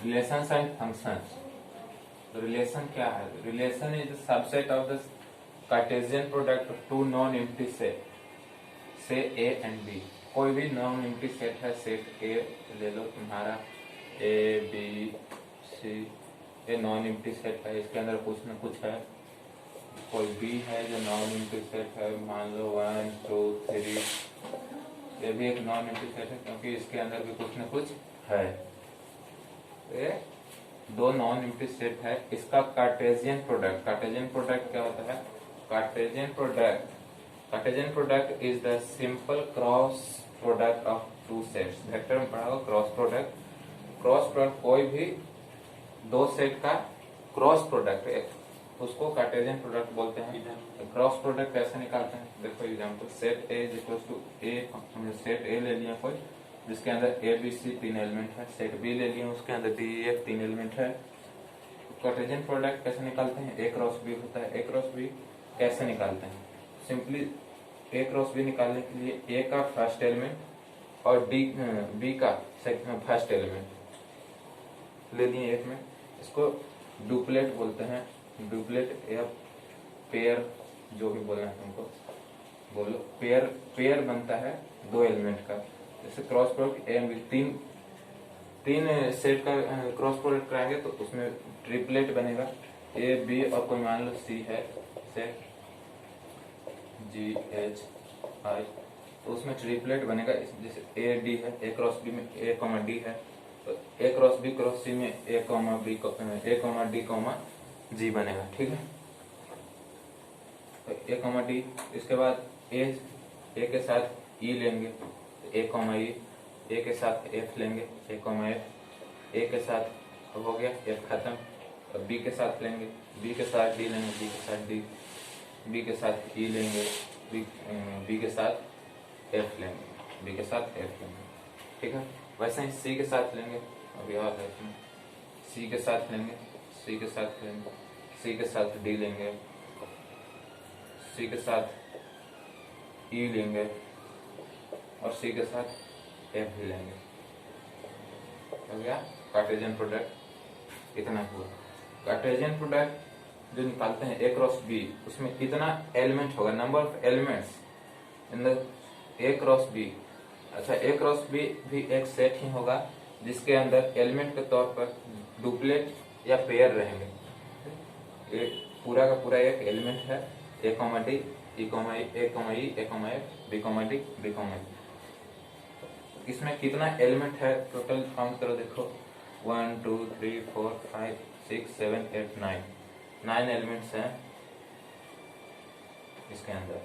Relations and functions. Relation क्या है? Relation is the subset of the cartesian product of two non empty set से A and B. कोई भी non empty set है, set A ले लो तुम्हारा, ए बी सी, ये नॉन एम्प्टी सेट है, इसके अंदर कुछ न कुछ है। कोई बी है जो नॉन एम्प्टी सेट है, मान लो 1 2 3, ये भी एक नॉन एम्प्टी सेट है क्योंकि इसके अंदर भी कुछ न कुछ है। ये दो नॉन एम्प्टी सेट है। इसका कार्टेशियन प्रोडक्ट, कार्टेशियन प्रोडक्ट क्या होता है? Cartesian product is the simple cross product of two sets. Vector में पढ़ा होगा क्रॉस प्रोडक्ट। क्रॉस प्रोडक्ट कोई भी दो सेट का क्रॉस प्रोडक्ट है, उसको कार्टेशियन प्रोडक्ट बोलते हैं। क्रॉस प्रोडक्ट कैसे निकालते हैं? देखो example, set A is equal to A, हमने सेट ए ले लिया कोई जिसके अंदर ए बी सी 3 एलिमेंट है, सेट बी ले लिया उसके अंदर डी ई एफ 3 एलिमेंट है। कार्टेशियन प्रोडक्ट कैसे निकालते हैं? ए क्रॉस बी होता है। ए क्रॉस बी कैसे निकालते हैं? सिंपली ए क्रॉस बी निकालने के लिए ए का फर्स्ट एलिमेंट और बी का सेकंड फर्स्ट एलिमेंट ले लिए एक में, इसको डुप्लेट बोलते हैं। डुप्लेट या पेयर, जो भी बोलना है तुमको बोलो। पेयर बनता है दो एलिमेंट का। जैसे cross product A and B, तीन सेट का क्रॉस प्रोडक्ट कराएंगे तो उसमें ट्रिपलेट बनेगा। ए बी और कोई मान लो सी है, सेट जी एच आई, तो उसमें ट्रिपलेट बनेगा। जैसे ए डी है, ए क्रॉस बी में ए कॉमा डी है, तो ए क्रॉस बी क्रॉस सी में ए कॉमा बी ए कॉमा डी कॉमा जी बनेगा। ठीक है, तो ए कॉमा डी। इसके बाद ए के साथ ई लेंगे, ए कॉमा ई, ए के साथ एफ लेंगे, ए कॉमा एफ, ए के साथ हो गया एफ खत्म। और बी के साथ लेंगे, बी के साथ डी लेंगे, बी के साथ डी, बी के साथ ई लेंगे, बी के साथ एफ लेंगे, बी के साथ एफ लेंगे। ठीक है, वैसे ही सी के साथ लेंगे, अभी और है इसमें, सी के साथ लेंगे, सी के साथ लेंगे, सी के साथ डी लेंगे, सी के साथ ई लेंगे और सी के साथ एफ भी लेंगे। हो गया कार्टेशियन प्रोडक्ट। इतना हुआ। कार्टेशियन प्रोडक्ट जो निकालते हैं ए क्रॉस बी, उसमें कितना एलिमेंट होगा? Number of elements in the A cross B. अच्छा, ए क्रॉस बी भी एक सेट ही होगा जिसके अंदर एलिमेंट के तौर पर डुप्लेट या पेयर रहेंगे। एक पूरा का पूरा एक एलिमेंट है, A comma D, E comma E, A comma E, A comma F, B comma D, B comma E. इसमें कितना एलिमेंट है टोटल काउंट करो, देखो 1 2 3 4 5 6 7 8 9, 9 एलिमेंट्स हैं इसके अंदर।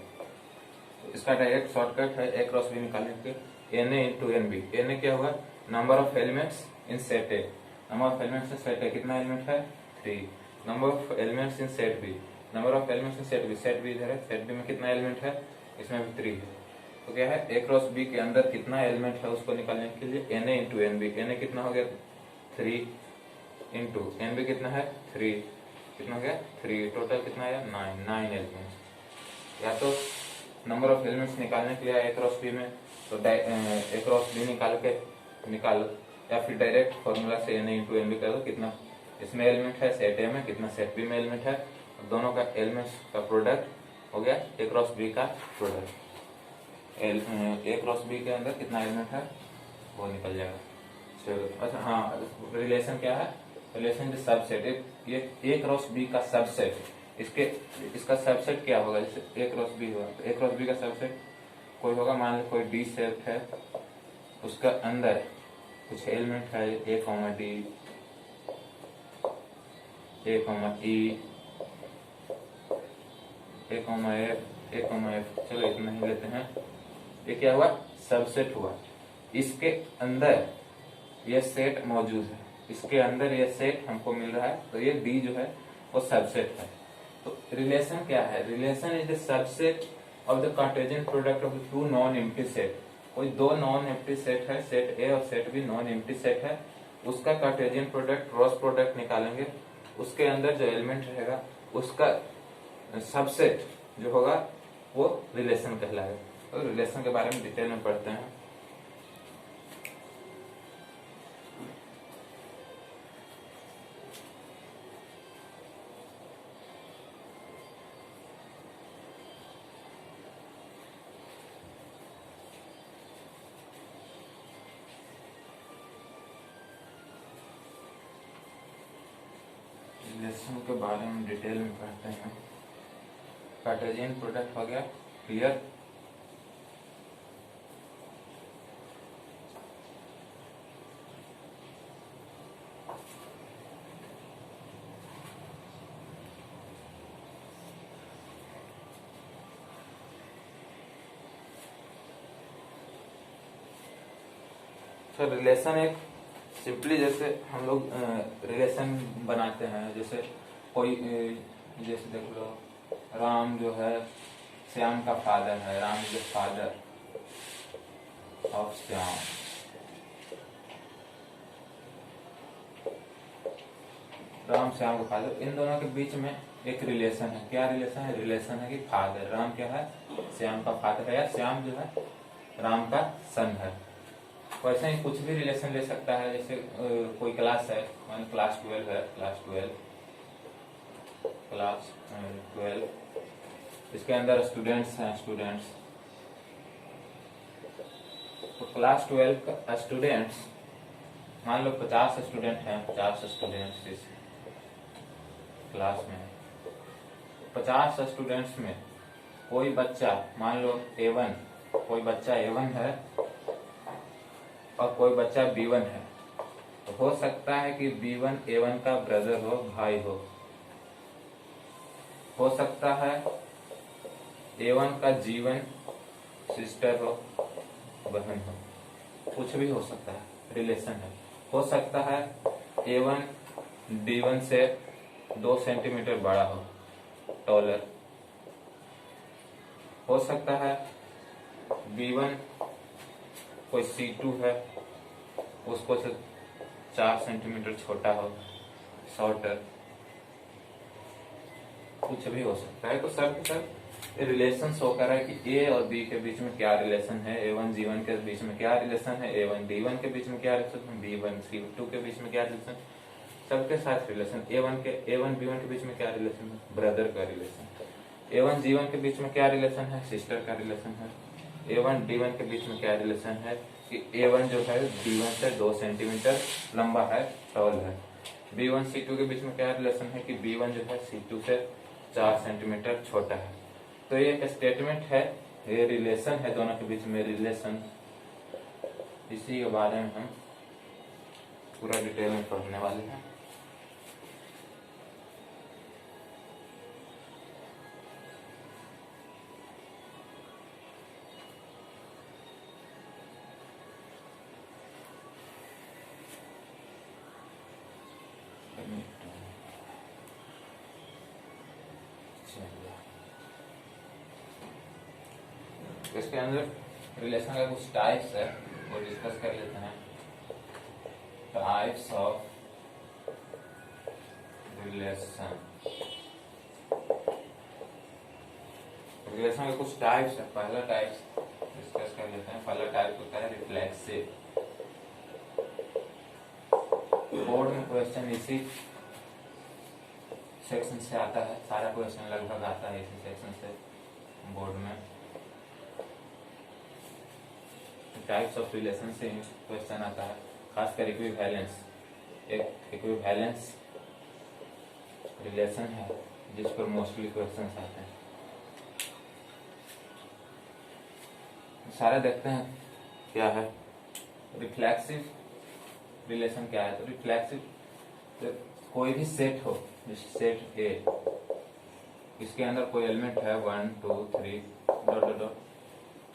तो इसका डायरेक्ट शॉर्टकट है ए क्रॉस बी निकालने के, N A into N B. N A क्या होगा? Number of elements in set A. Number of elements in set A कितना एलिमेंट है? 3। Number of elements in set B, number of elements in set B, set B इधर है, set B में कितना element है? इसमें भी 3 है। तो क्या है? ए क्रॉस बी के अंदर कितना एलिमेंट है उसको निकालने के लिए N A into N B. N A कितना हो गया? 3 इंटू एन बी कितना है? 3, कितना हो गया? 3। टोटल कितना है? 9 एलिमेंट्स। या तो नंबर ऑफ एलिमेंट्स निकालने के लिए ए क्रॉस बी में तो ए क्रॉस बी निकालो, या फिर डायरेक्ट फॉर्मूला से N A into N B कर दो। कितना इसमें एलिमेंट है सेट ए में, कितना सेट बी में एलिमेंट है, दोनों का एलिमेंट्स का प्रोडक्ट हो गया ए क्रॉस बी का प्रोडक्ट। ए क्रॉस बी के अंदर कितना एलिमेंट है वो निकल जाएगा। चलो, अच्छा हाँ, रिलेशन क्या है? Relation is subset. ये ए क्रॉस बी का सबसेट, इसका सबसेट क्या होगा? जैसे ए क्रॉस बी हुआ, ए क्रॉस बी का सबसेट कोई होगा, मान लो कोई डी सेट है, उसका अंदर कुछ एलिमेंट है, A comma D, A comma E, A comma F, A comma F. चलो इतना ही लेते हैं। ये क्या हुआ? सबसेट हुआ। इसके अंदर ये सेट मौजूद है, इसके अंदर ये सेट हमको मिल रहा है, तो ये डी जो है वो सबसेट है। तो रिलेशन क्या है? Relation is the subset of the cartesian product of two non empty set. कोई दो नॉन एम्प्टी सेट है, सेट ए और set B non empty set है, उसका कार्टेशियन प्रोडक्ट क्रॉस प्रोडक्ट निकालेंगे, उसके अंदर जो एलिमेंट रहेगा उसका सबसेट जो होगा वो रिलेशन कहलाएगा। तो रिलेशन के बारे में डिटेल में पढ़ते हैं। रिलेशन के बारे में डिटेल में पढ़ते हैं। कार्टेशियन प्रोडक्ट हो गया क्लियर। तो रिलेशन एक सिंपली जैसे हम लोग रिलेशन बनाते हैं, जैसे कोई जैसे देख लो राम जो है श्याम का फादर है, Ram is the father of Shyam. Ram Shyam का फादर, इन दोनों के बीच में एक रिलेशन है। क्या रिलेशन है? रिलेशन है कि फादर, राम क्या है? श्याम का फादर है, या श्याम जो है राम का सन है। वैसे ही कुछ भी रिलेशन ले सकता है, जैसे कोई क्लास है, मान क्लास 12 है, क्लास 12 इसके अंदर स्टूडेंट्स हैं, स्टूडेंट्स। तो क्लास 12 का स्टूडेंट्स, मान लो 50 स्टूडेंट हैं, 50 स्टूडेंट्स इस क्लास में। 50 स्टूडेंट्स में कोई बच्चा, मान लो A1, कोई बच्चा A1 है और कोई बच्चा B1 है। तो हो सकता है कि B1 A1 का ब्रदर हो, भाई हो सकता है A1 का G1 सिस्टर हो, बहन हो, कुछ भी हो सकता है, रिलेशन है। हो सकता है A1 D1 से 2 सेंटीमीटर बड़ा हो, टॉलर। हो सकता है B1 कोई C2 है, उसको से 4 सेंटीमीटर छोटा हो, शॉर्टर, कुछ भी हो सकता है। तो सब रिलेशन शो कर रहा है कि A और B के बीच में क्या रिलेशन है, A1 G1 के बीच में क्या रिलेशन है, A1 D1 के बीच में क्या रिलेशन है, B1 C2 के बीच में क्या रिलेशन, सबके साथ रिलेशन। A1 B1 के बीच में क्या रिलेशन है, ब्रदर का रिलेशन। A1 G1 के बीच में क्या रिलेशन है, सिस्टर का रिलेशन है। A1 D1 के बीच में क्या रिलेशन है कि A1 जो है B1 से 2 सेंटीमीटर लंबा है, टॉल है। B1 C2 के बीच में क्या रिलेशन है कि B1 जो है C2 से 4 सेंटीमीटर छोटा है। तो ये एक स्टेटमेंट है, ये रिलेशन है, दोनों के बीच में रिलेशन। इसी के बारे में हम पूरा डिटेल में पढ़ने वाले हैं। इसके अंदर रिलेशन का कुछ टाइप्स है, वो डिस्कस कर लेते हैं। टाइप्स ऑफ रिलेशन, रिलेशन के कुछ टाइप्स है। पहला टाइप्स डिस्कस कर लेते हैं। पहला टाइप होता है रिफ्लेक्सिव। बोर्ड में क्वेश्चन इसी सेक्शन से आता है, सारा क्वेश्चन लगभग आता है इसी सेक्शन से बोर्ड में। टाइप्स ऑफ रिलेशन से क्वेश्चन आता है, खासकर इक्विवेलेंस। एक इक्विवेलेंस रिलेशन है जिस पर मोस्टली क्वेश्चन आते हैं। सारे देखते हैं क्या है रिफ्लेक्सिव रिलेशन क्या है। तो रिफ्लेक्सिव तो कोई भी सेट हो, जैसे सेट ए, इसके अंदर कोई एलिमेंट है 1 2 3 डॉट डॉट डॉट,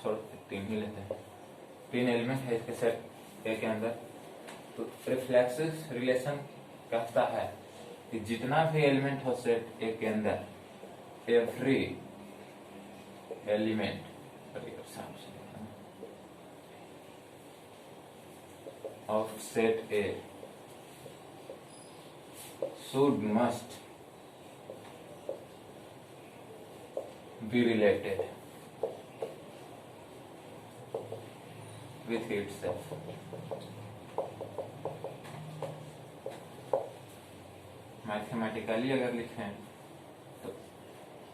छोड़ 3 ही लेते हैं, 3 एलिमेंट है इसके सेट ए के अंदर। तो रिफ्लेक्सिव रिलेशन कहता है कि जितना भी एलिमेंट हो सेट ए के अंदर, every element of set A must be related with itself. Mathematically अगर लिखें तो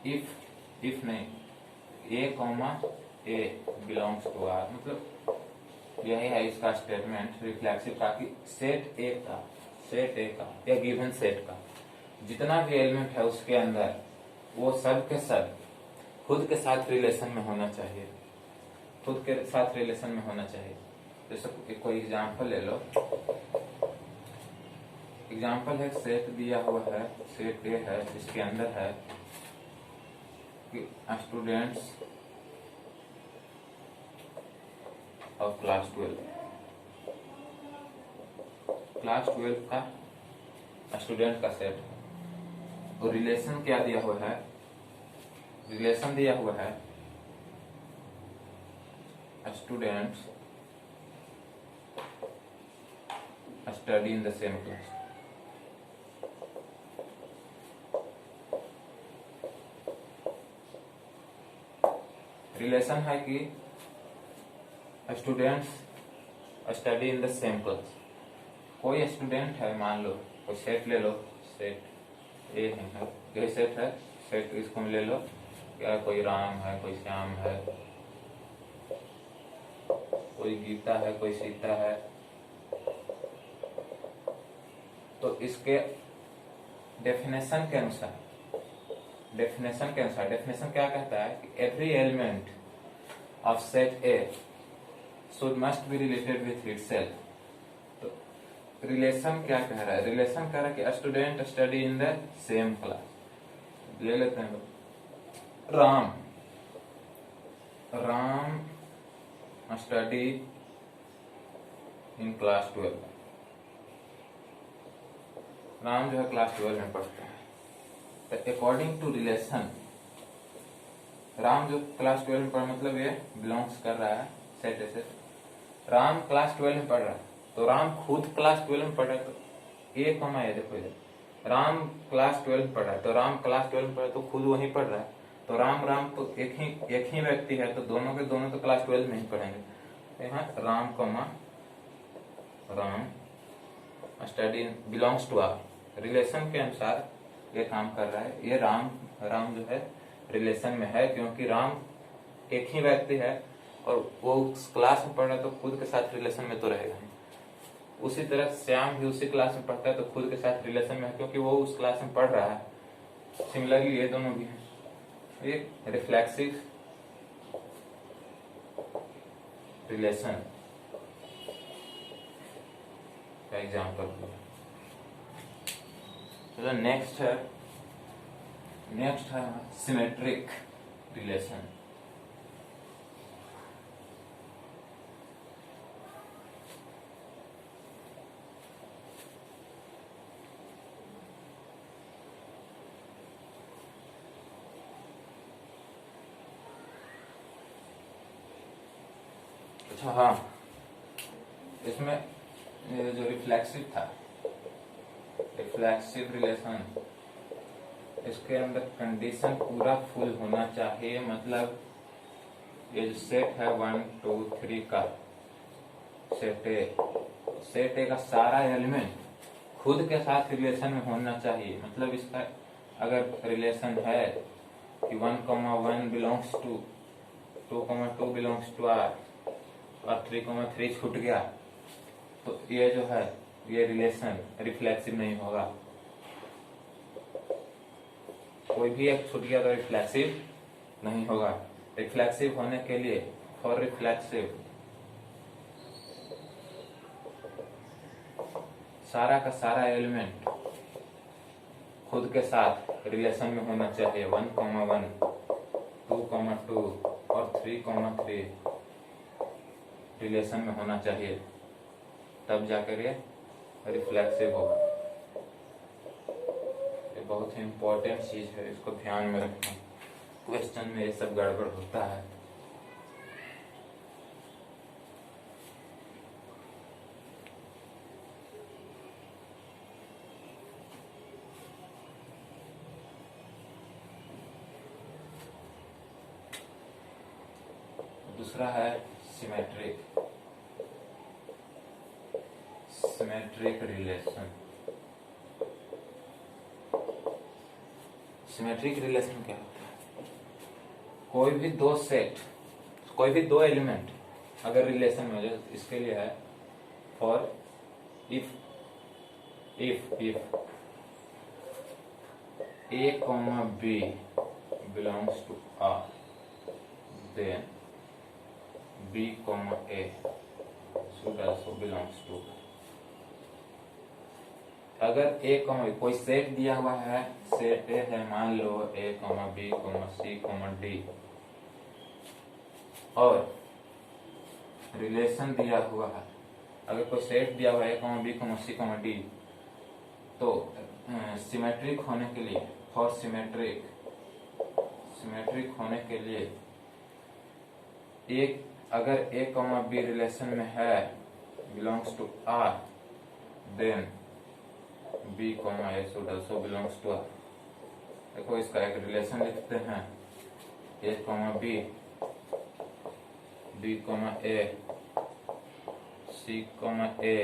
इफ नहीं, A बिलोंग्स टू R, मतलब यही है इसका स्टेटमेंट रिफ्लेक्सिव का कि सेट ए का या गिवन सेट का जितना भी एलिमेंट है उसके अंदर वो सब के सब खुद के साथ रिलेशन में होना चाहिए, खुद के साथ रिलेशन में होना चाहिए। जैसे कोई एग्जांपल ले लो, एग्जांपल है सेट दिया हुआ है, सेट ए है, इसके अंदर है कि स्टूडेंट्स ऑफ क्लास 12, क्लास 12 का स्टूडेंट का सेट है। तो रिलेशन क्या दिया हुआ है, रिलेशन दिया हुआ है students study in the same class. Relation है कि students study in the same class. कोई स्टूडेंट है, मान लो कोई सेट ले लो, सेट ए है, यही सेट है, सेट इसको ले लो, क्या कोई राम है, कोई श्याम है, कोई गीता है, कोई सीता है। तो इसके डेफिनेशन के अनुसार, डेफिनेशन क्या कहता है कि every element of set A should must be related with itself. तो रिलेशन क्या कह रहा है, रिलेशन कह रहा है कि student study in the same class. ले लेते हैं Ram, Ram study in class 12। Ram जो है क्लास 12 में पढ़ते हैं। तो अकॉर्डिंग टू रिलेशन, राम जो क्लास 12 में पढ़, मतलब ये बिलोंग्स कर रहा है सेट से, राम क्लास 12 में पढ़ रहा है, तो राम खुद क्लास 12 में पढ़ रहा है। तो ए कमा है, देखो इधर राम क्लास 12 में पढ़ रहा है, तो राम क्लास 12 में पढ़ रहा है तो खुद वहीं पढ़ रहा है। तो राम राम तो एक ही व्यक्ति है, तो दोनों के दोनों तो क्लास 12 में ही पढ़ेंगे। तो यहाँ Ram comma Ram study belongs to R, relation के अनुसार ये काम कर रहा है। ये राम जो है रिलेशन में है, क्योंकि राम एक ही व्यक्ति है और वो उस क्लास में पढ़ रहा है, तो खुद के साथ रिलेशन में तो रहेगा। उसी तरह श्याम भी उसी क्लास में पढ़ता है, तो खुद के साथ रिलेशन में है, क्योंकि वो उस क्लास में पढ़ रहा है। सिमिलरली ये दोनों भी हैं। एक रिफ्लेक्सिव रिलेशन का एग्जाम्पल। चलो नेक्स्ट है सिमेट्रिक रिलेशन। अच्छा हाँ, इसमें जो रिफ्लेक्सिव था, रिफ्लेक्सिव रिलेशन, इसके अंदर कंडीशन पूरा फुल होना चाहिए। मतलब ये जो सेट है 1 2 3 का सेट ए का सारा एलिमेंट खुद के साथ रिलेशन में होना चाहिए। मतलब इसका अगर रिलेशन है कि 1,1 belongs to 2,2 belongs to R और 3,3 छूट गया, तो ये जो है ये रिलेशन रिफ्लेक्सिव नहीं होगा। कोई भी एक छूट गया तो रिफ्लेक्सिव नहीं होगा। रिफ्लेक्सिव होने के लिए, फॉर रिफ्लेक्सिव, सारा का सारा एलिमेंट खुद के साथ रिलेशन में होना चाहिए। 1,1 2,2 और 3,3 रिलेशन में होना चाहिए, तब जाकर ये रिफ्लेक्सिव होगा। ये बहुत ही इम्पोर्टेंट चीज है, इसको ध्यान में रखें। क्वेश्चन में ये सब गड़बड़ होता है। दूसरा है सिमेट्रिक रिलेशन। सिमेट्रिक रिलेशन क्या होता है? कोई भी दो एलिमेंट अगर रिलेशन में हो जाए, इसके लिए है for if A comma B belongs to R, then B comma A should also belongs to R. अगर A comma B कोई सेट दिया हुआ है, सेट A है, मान लो A comma B comma C comma D, और रिलेशन दिया हुआ है, अगर कोई सेट दिया हुआ है A comma B comma C comma D, तो सिमेट्रिक होने के लिए, फॉर सिमेट्रिक होने के लिए एक अगर A कॉमा B रिलेशन में है, belongs to R, then B comma A should also belongs to R। देखो इसका एक रिलेशन लिखते हैं, A comma B, B comma A, C comma A,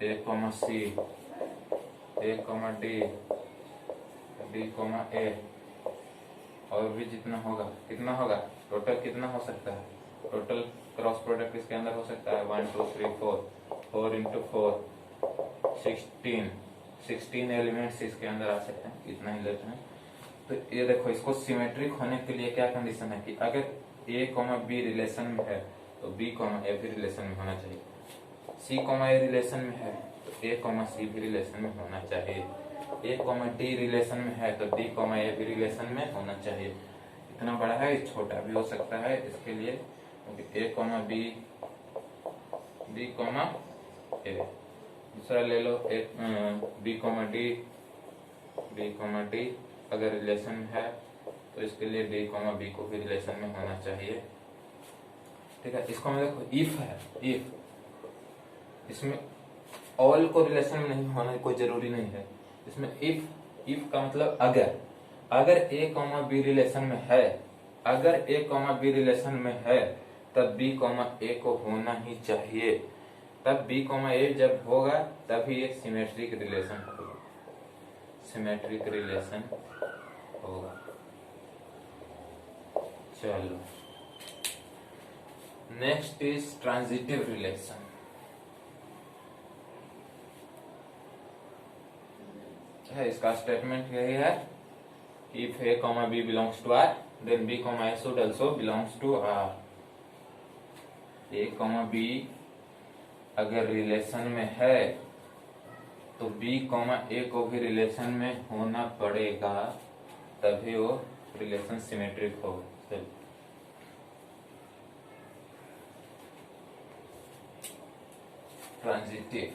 A comma C, A comma D, D comma A, और भी जितना होगा, कितना होगा, टोटल कितना हो सकता है, टोटल क्रॉस प्रोडक्ट इसके अंदर हो सकता है 1 2 3 4, 4 into 4 16 एलिमेंट्स इसके अंदर आ सकते हैं, इतना ही लेते हैं। तो ये देखो, इसको सिमेट्रिक होने के लिए क्या कंडीशन है कि अगर A कॉमा B रिलेशन में है तो B कॉमा A भी रिलेशन में होना चाहिए, C कॉमा A रिलेशन में है तो A कॉमा C भी रिलेशन में होना चाहिए, A कॉमा D रिलेशन में है तो D कॉमा A भी रिलेशन में होना चाहिए। इतना बड़ा है, छोटा भी हो सकता है, इसके लिए A comma B, B comma A। दूसरा ले लो B comma D, B comma D अगर रिलेशन में है तो इसके लिए D कॉमा B को भी रिलेशन में होना चाहिए। ठीक है, इसको मैं देखो इफ है, इफ, इसमें ऑल को रिलेशन में नहीं होना कोई जरूरी नहीं है, इसमें इफ का मतलब अगर A कॉमा B रिलेशन में है, अगर A कॉमा B रिलेशन में है तब B कॉमा A को होना ही चाहिए, तब B कॉमा A जब होगा तभी एक सिमेट्रिक रिलेशन होगा, सिमेट्रिक रिलेशन होगा। चलो नेक्स्ट इज ट्रांजिटिव रिलेशन। है इसका स्टेटमेंट यही है, if A comma B belongs to R then B comma A should also belongs to R। A comma B अगर रिलेशन में है तो B कॉमा A को भी रिलेशन में होना पड़ेगा, तभी वो रिलेशन सिमेट्रिक होगा। ट्रांजिटिव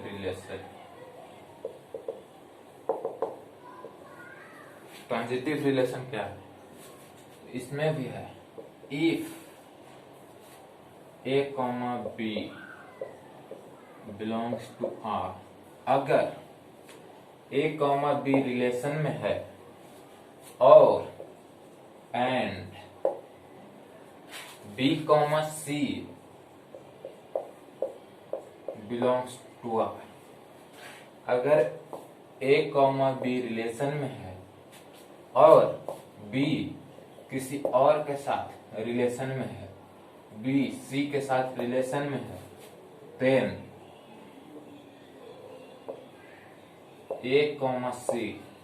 रिलेशन, ट्रांजिटिव रिलेशन क्या है, इसमें भी है, if A comma B belongs to R, अगर A कॉमा B रिलेशन में है और and B comma C belongs to R, अगर A कॉमा B रिलेशन में है और B किसी और के साथ रिलेशन में है, B C के साथ रिलेशन में है, देन A कॉमा C,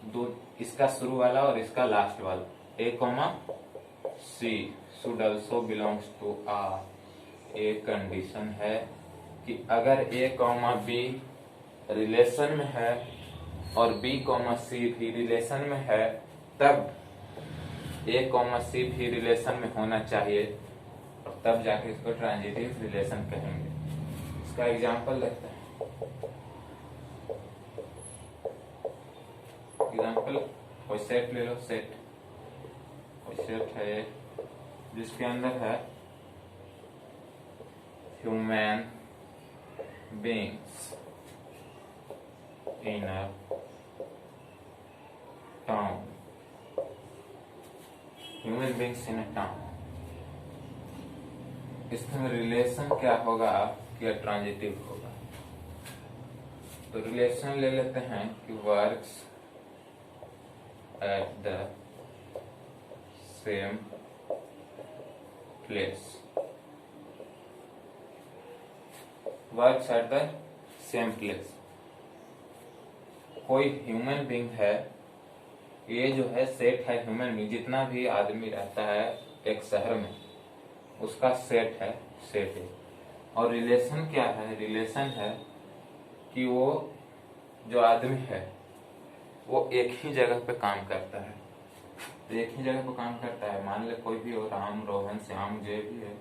दो इसका शुरू वाला और इसका लास्ट वाला, A comma C should also belongs to R। एक कंडीशन है कि अगर A कॉमा B रिलेशन में है और B कॉमा C भी रिलेशन में है, तब A कॉमा C भी रिलेशन में होना चाहिए, और तब जाके इसको ट्रांजिटिव रिलेशन कहेंगे। इसका एग्जांपल देखते हैं। एग्जांपल, कोई सेट ले लो, कोई सेट है जिसके अंदर है ह्यूमन बीइंग्स इन अ टाउन, ह्यूमन बीइंग्स इन अ टाउन, इसमें रिलेशन क्या होगा, क्या ट्रांजिटिव होगा। तो रिलेशन ले लेते हैं कि works at the same place, works at the same place. कोई ह्यूमन बीइंग है, ये जो है सेट है ह्यूमन बीइंग, जितना भी आदमी रहता है एक शहर में उसका सेट है, सेट है। और रिलेशन क्या है? रिलेशन है कि वो जो आदमी है वो एक ही जगह पे काम करता है। तो एक ही जगह पे काम करता है, मान ले कोई भी हो, राम, रोहन, श्याम, जो भी है,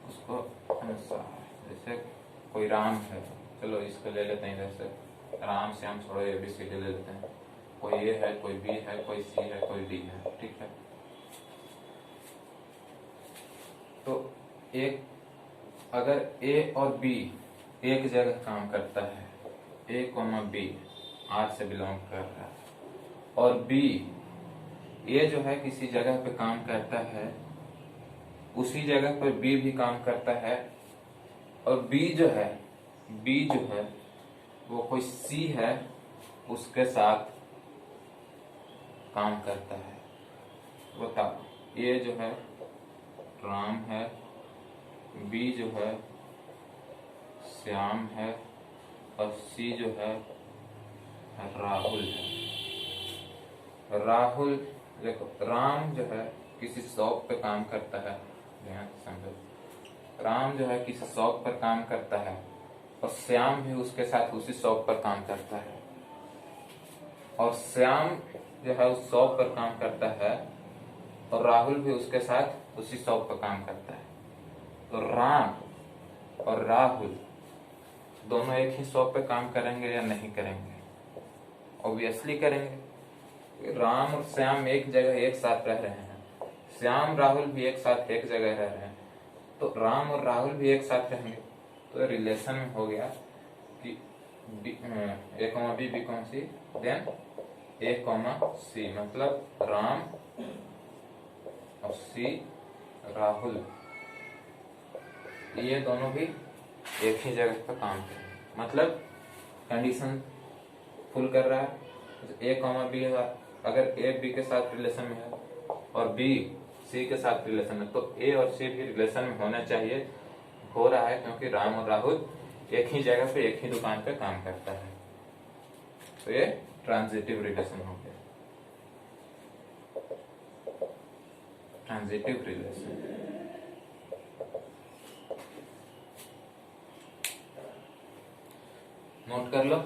उसको जैसे कोई राम है, चलो इसको ले लेते हैं इधर से, राम श्याम छोड़ो ABCD ले लेते हैं, कोई ए है, कोई बी है, कोई सी है, कोई डी है, ठीक है। तो एक अगर ए और बी एक जगह काम करता है, A, B आर से बिलोंग कर रहा है, और बी ए जो है किसी जगह पे काम करता है, उसी जगह पर बी भी काम करता है, और बी जो है वो कोई सी है उसके साथ काम करता है। बताओ, ये जो है राम है, बी जो है श्याम है, और सी जो है राहुल है। राहुल, देखो राम जो है किसी शॉप पे काम करता है, ध्यान से समझो, राम जो है किसी शॉप पर काम करता है, और श्याम भी उसके साथ उसी शॉप पर काम करता है, और श्याम जो है उस शॉप पर काम करता है, और राहुल भी उसके साथ उसी शॉप पर काम करता है। तो राम और राहुल दोनों एक ही शॉप पे काम करेंगे या नहीं करेंगे? ऑब्वियसली करेंगे। राम और श्याम एक जगह एक साथ रह रहे हैं, श्याम राहुल भी एक साथ एक जगह रह रहे हैं, तो राम और राहुल भी एक साथ रहेंगे। तो रिलेशन में हो गया कि A, B, B, C, then A, C, मतलब राम और सी राहुल, ये दोनों भी एक ही जगह पर काम कर रहे हैं, मतलब कंडीशन फुल कर रहा है। A, B अगर A B के साथ रिलेशन में है और B C के साथ रिलेशन में, तो A और C भी रिलेशन में होना चाहिए, हो रहा है, क्योंकि राम और राहुल एक ही जगह पे एक ही दुकान पे काम करता है। तो ये ट्रांजिटिव रिलेशन हो गया, ट्रांजिटिव रिलेशन। नोट कर लो।